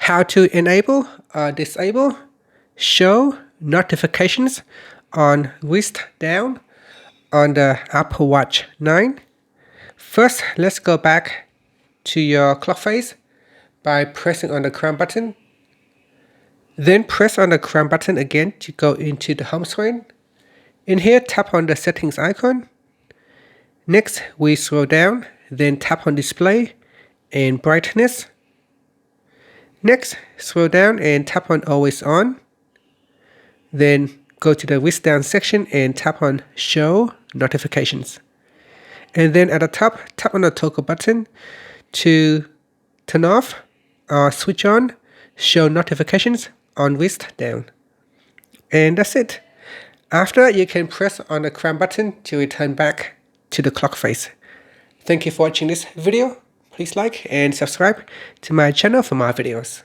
how to enable or disable show notifications on wrist down on the Apple Watch 9. First, let's go back to your clock face by pressing on the crown button. Then press on the crown button again to go into the home screen. In here, tap on the settings icon. Next, we scroll down, then tap on display and brightness. Next, scroll down and tap on always on. Then go to the wrist down section and tap on show notifications. And then at the top, tap on the toggle button to turn off or switch on show notifications on wrist down. And that's it. After, you can press on the crown button to return back to the clock face. Thank you for watching this video. Please like and subscribe to my channel for more videos.